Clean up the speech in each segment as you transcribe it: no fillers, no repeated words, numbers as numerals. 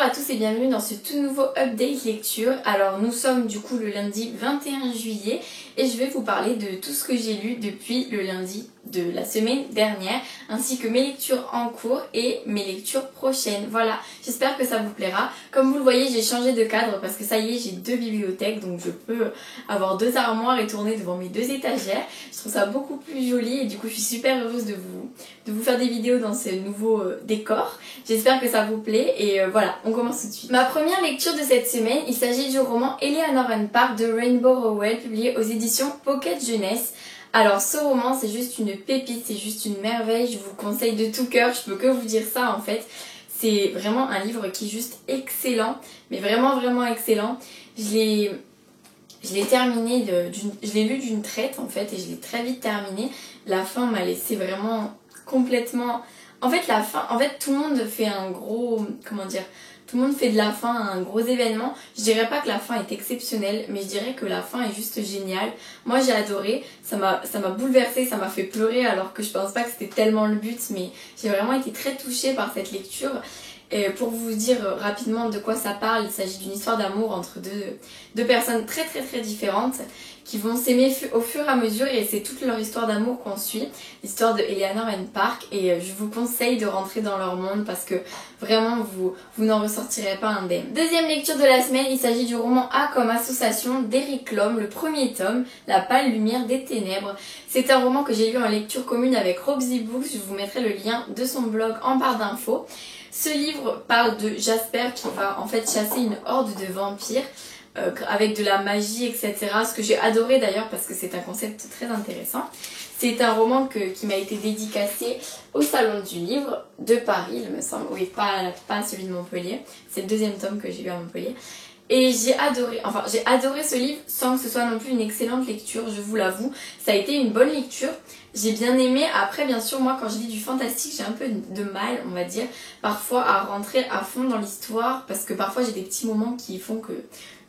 à tous et bienvenue dans ce tout nouveau update lecture. Alors nous sommes du coup le lundi 21 juillet et je vais vous parler de tout ce que j'ai lu depuis le lundi de la semaine dernière, ainsi que mes lectures en cours et mes lectures prochaines. Voilà, j'espère que ça vous plaira. Comme vous le voyez, j'ai changé de cadre parce que ça y est, j'ai deux bibliothèques, donc je peux avoir deux armoires et tourner devant mes deux étagères. Je trouve ça beaucoup plus joli et du coup je suis super heureuse de vous faire des vidéos dans ce nouveau décor. J'espère que ça vous plaît et voilà, on commence tout de suite. Ma première lecture de cette semaine, il s'agit du roman Eleanor and Park de Rainbow Rowell, publié aux éditions Pocket Jeunesse. Alors ce roman c'est juste une pépite, c'est juste une merveille, je vous conseille de tout cœur, je peux que vous dire ça en fait. C'est vraiment un livre qui est juste excellent, mais vraiment excellent. Je l'ai terminé, je l'ai lu d'une traite en fait et je l'ai très vite terminé. La fin m'a laissé vraiment complètement... En fait tout le monde fait un gros... Comment dire ? Tout le monde fait de la fin un gros événement. Je dirais pas que la fin est exceptionnelle, mais je dirais que la fin est juste géniale. Moi j'ai adoré, ça m'a bouleversée, ça m'a fait pleurer alors que je pense pas que c'était tellement le but, mais j'ai vraiment été très touchée par cette lecture. Et pour vous dire rapidement de quoi ça parle, il s'agit d'une histoire d'amour entre deux personnes très différentes qui vont s'aimer au fur et à mesure et c'est toute leur histoire d'amour qu'on suit, l'histoire de Eleanor and Park et je vous conseille de rentrer dans leur monde parce que vraiment vous n'en ressortirez pas indemne. Deuxième lecture de la semaine, il s'agit du roman A comme association d'Eric Lhomme, le premier tome, La pâle lumière des ténèbres. C'est un roman que j'ai lu en lecture commune avec Robsy Books, je vous mettrai le lien de son blog en barre d'infos. Ce livre parle de Jasper qui va en fait chasser une horde de vampires avec de la magie, etc. Ce que j'ai adoré d'ailleurs parce que c'est un concept très intéressant. C'est un roman qui m'a été dédicacé au Salon du Livre de Paris, il me semble. Oui, pas celui de Montpellier. C'est le deuxième tome que j'ai lu à Montpellier. Et j'ai adoré ce livre sans que ce soit non plus une excellente lecture, je vous l'avoue. Ça a été une bonne lecture. J'ai bien aimé. Après, bien sûr, moi, quand je lis du fantastique, j'ai un peu de mal, on va dire, parfois à rentrer à fond dans l'histoire parce que parfois j'ai des petits moments qui font que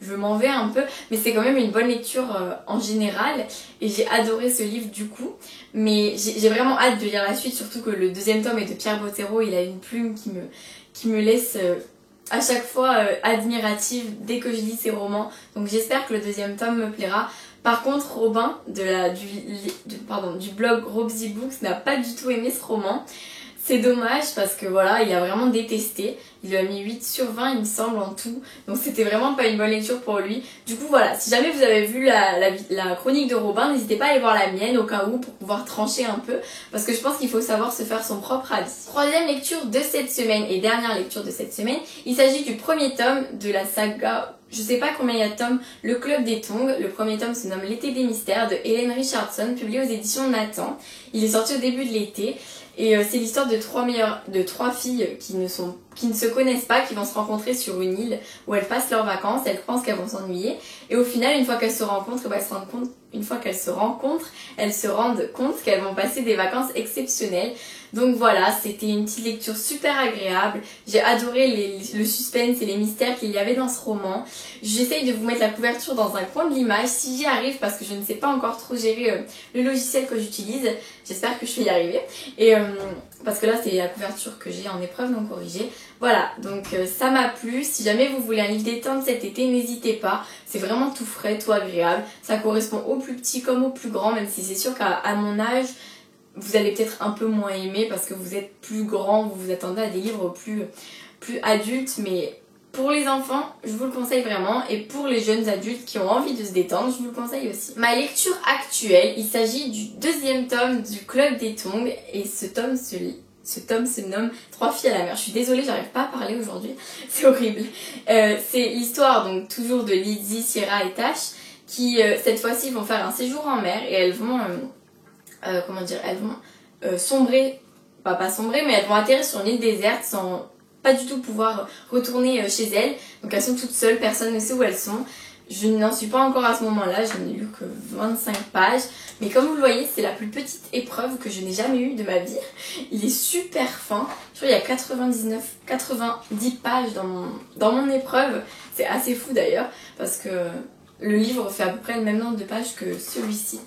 je m'en vais un peu. Mais c'est quand même une bonne lecture en général et j'ai adoré ce livre du coup. Mais j'ai vraiment hâte de lire la suite, surtout que le deuxième tome est de Pierre Bottero. Il a une plume qui me laisse... à chaque fois admirative dès que je lis ses romans, donc j'espère que le deuxième tome me plaira. Par contre Robin du blog Robsy Books n'a pas du tout aimé ce roman. C'est dommage parce que voilà, il a vraiment détesté. Il lui a mis 8 sur 20 il me semble en tout. Donc c'était vraiment pas une bonne lecture pour lui. Du coup voilà, si jamais vous avez vu la chronique de Robin, n'hésitez pas à aller voir la mienne au cas où pour pouvoir trancher un peu. Parce que je pense qu'il faut savoir se faire son propre avis. Troisième lecture de cette semaine et dernière lecture de cette semaine. Il s'agit du premier tome de la saga... Je sais pas combien il y a de tomes, Le Club des Tongs. Le premier tome se nomme L'été des mystères de Hélène Richardson, publié aux éditions Nathan. Il est sorti au début de l'été. Et c'est l'histoire de trois filles qui ne se connaissent pas, qui vont se rencontrer sur une île où elles passent leurs vacances, elles pensent qu'elles vont s'ennuyer. Et au final, une fois qu'elles se rencontrent, elles se rendent compte qu'elles vont passer des vacances exceptionnelles. Donc voilà, c'était une petite lecture super agréable. J'ai adoré le suspense et les mystères qu'il y avait dans ce roman. J'essaye de vous mettre la couverture dans un coin de l'image si j'y arrive parce que je ne sais pas encore trop gérer le logiciel que j'utilise. J'espère que je vais y arriver. Et parce que là c'est la couverture que j'ai en épreuve non corrigée. Voilà, donc ça m'a plu. Si jamais vous voulez un livre détente cet été, n'hésitez pas. C'est vraiment tout frais, tout agréable. Ça correspond aux plus petits comme aux plus grands, même si c'est sûr qu'à mon âge, vous allez peut-être un peu moins aimer parce que vous êtes plus grand, vous vous attendez à des livres plus adultes, mais pour les enfants, je vous le conseille vraiment, et pour les jeunes adultes qui ont envie de se détendre, je vous le conseille aussi. Ma lecture actuelle, il s'agit du deuxième tome du Club des Tongs, et ce tome se nomme Trois filles à la mer. Je suis désolée, j'arrive pas à parler aujourd'hui, c'est horrible. C'est l'histoire donc toujours de Lizzie, Sierra et Tash qui cette fois-ci vont faire un séjour en mer et elles vont sombrer, pas sombrer, mais elles vont atterrir sur une île déserte sans pas du tout pouvoir retourner chez elles. Donc elles sont toutes seules, personne ne sait où elles sont. Je n'en suis pas encore à ce moment-là, je n'ai lu que 25 pages. Mais comme vous le voyez, c'est la plus petite épreuve que je n'ai jamais eue de ma vie. Il est super fin. Je crois qu'il y a 90 pages dans mon épreuve. C'est assez fou d'ailleurs, parce que le livre fait à peu près le même nombre de pages que celui-ci.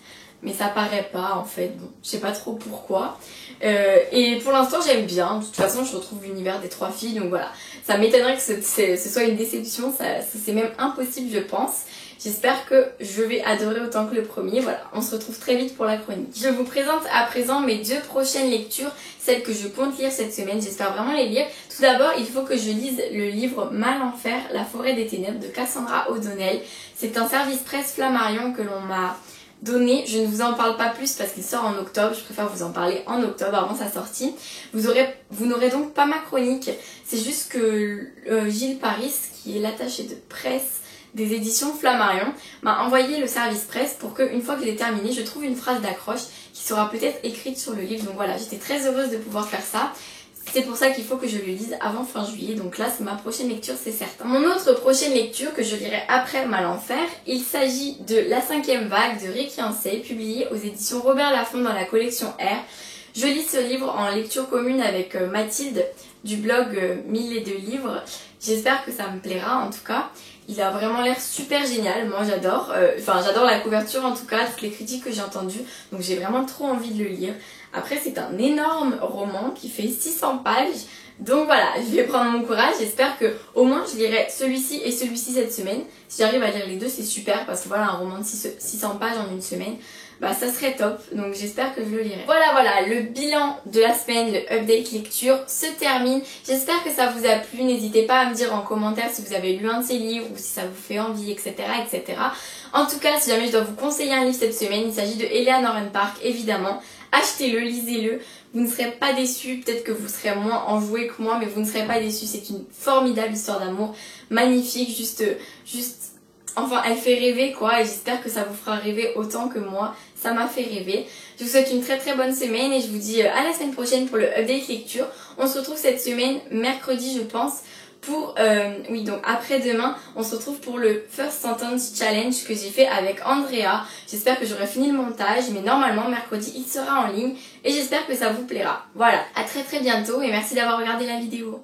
mais ça paraît pas en fait, bon, je sais pas trop pourquoi. Et pour l'instant j'aime bien, de toute façon je retrouve l'univers des 3 filles, donc voilà. Ça m'étonnerait que ce soit une déception, c'est même impossible je pense. J'espère que je vais adorer autant que le premier. Voilà, on se retrouve très vite pour la chronique. Je vous présente à présent mes 2 prochaines lectures, celles que je compte lire cette semaine. J'espère vraiment les lire. Tout d'abord, il faut que je lise le livre Malenfer, La forêt des ténèbres de Cassandra O'Donnell. C'est un service presse Flammarion que l'on m'a donné. Je ne vous en parle pas plus parce qu'il sort en octobre. Je préfère vous en parler en octobre avant sa sortie. Vous n'aurez donc pas ma chronique. C'est juste que Gilles Paris, qui est l'attaché de presse des éditions Flammarion, m'a envoyé le service presse pour qu'une fois qu'il est terminé, je trouve une phrase d'accroche qui sera peut-être écrite sur le livre. Donc voilà, j'étais très heureuse de pouvoir faire ça. C'est pour ça qu'il faut que je le lise avant fin juillet, donc là c'est ma prochaine lecture, c'est certain. Mon autre prochaine lecture que je lirai après Malenfer, il s'agit de La 5e vague de Rick Yancey, publié aux éditions Robert Laffont dans la collection R. Je lis ce livre en lecture commune avec Mathilde du blog 1002 livres. J'espère que ça me plaira en tout cas. Il a vraiment l'air super génial, moi j'adore. J'adore la couverture en tout cas, toutes les critiques que j'ai entendues. Donc j'ai vraiment trop envie de le lire. Après c'est un énorme roman qui fait 600 pages. Donc voilà, je vais prendre mon courage. J'espère que au moins je lirai celui-ci et celui-ci cette semaine. Si j'arrive à lire les deux, c'est super parce que voilà, un roman de 600 pages en une semaine, bah ça serait top. Donc j'espère que je le lirai. Voilà, le bilan de la semaine, le update lecture se termine. J'espère que ça vous a plu. N'hésitez pas à me dire en commentaire si vous avez lu un de ces livres ou si ça vous fait envie, etc. etc. En tout cas, si jamais je dois vous conseiller un livre cette semaine, il s'agit de Eleanor Park, évidemment. Achetez-le, lisez-le, vous ne serez pas déçus, peut-être que vous serez moins enjoués que moi, mais vous ne serez pas déçus, c'est une formidable histoire d'amour, magnifique, enfin elle fait rêver quoi, et j'espère que ça vous fera rêver autant que moi, ça m'a fait rêver. Je vous souhaite une très très bonne semaine et je vous dis à la semaine prochaine pour le update lecture. On se retrouve cette semaine, mercredi je pense, pour, donc après-demain, on se retrouve pour le First Sentence Challenge que j'ai fait avec Andrea. J'espère que j'aurai fini le montage, mais normalement, mercredi, il sera en ligne et j'espère que ça vous plaira. Voilà, à très très bientôt et merci d'avoir regardé la vidéo.